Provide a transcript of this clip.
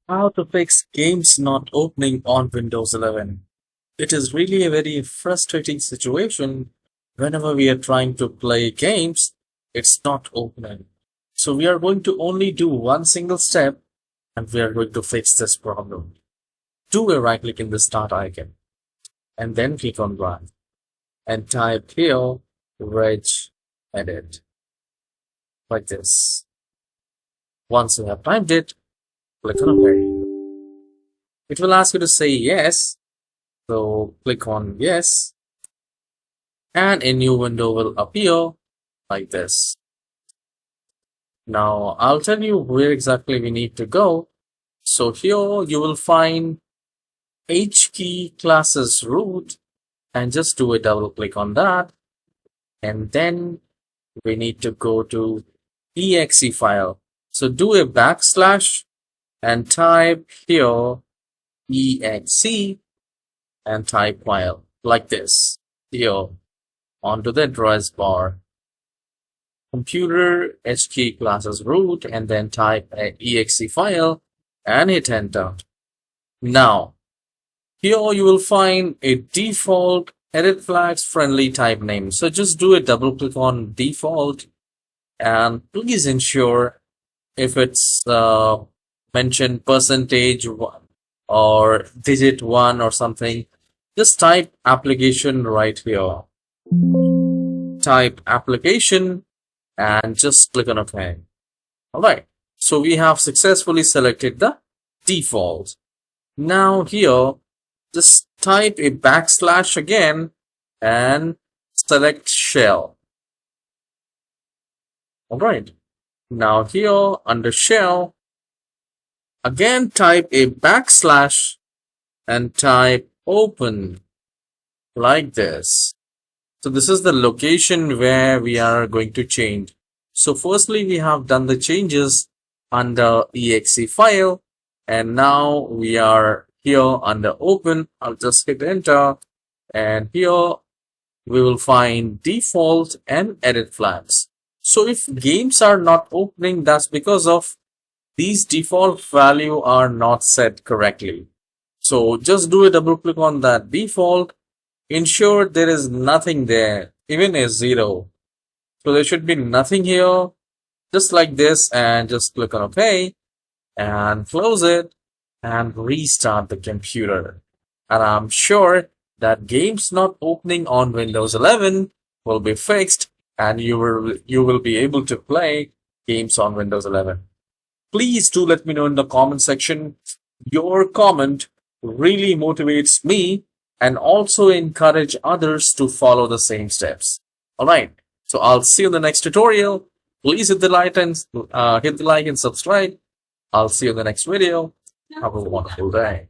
How to fix games not opening on Windows 11. It is really a very frustrating situation whenever we are trying to play games, it's not opening. So we are going to only do one single step and we are going to fix this problem. Do a right click in the start icon and then click on run and type here reg edit like this. Once you have typed it, click on OK. It will ask you to say yes, so click on yes, and a new window will appear like this. Now I'll tell you where exactly we need to go. So here you will find HKey classes root, and just do a double click on that, and then we need to go to exe file. So do a backslash and type here exe and type file like this here onto the address bar. Computer HKey classes root and then type an exe file and hit enter. Now here you will find a default edit flags friendly type name. So just do a double click on default and please ensure if it's mentioned percentage or digit 1 or something, just type application right here. Type application and just click on OK. Alright, so we have successfully selected the default. Now here, just type a backslash again and select shell. Alright, now here under shell, again type a backslash and type open like this. So this is the location where we are going to change. So firstly we have done the changes under exe file and now we are here under open. I'll just hit enter and here we will find default and edit flags. So if games are not opening, that's because of these default value are not set correctly. So just do a double click on that default. Ensure there is nothing there, even a 0. So there should be nothing here, just like this, and just click on OK and close it and restart the computer. And I'm sure that games not opening on Windows 11 will be fixed and you will be able to play games on Windows 11. Please do let me know in the comment section. Your comment really motivates me and also encourage others to follow the same steps. Alright, so I'll see you in the next tutorial. Please hit the like and subscribe. I'll see you in the next video. Have a wonderful day.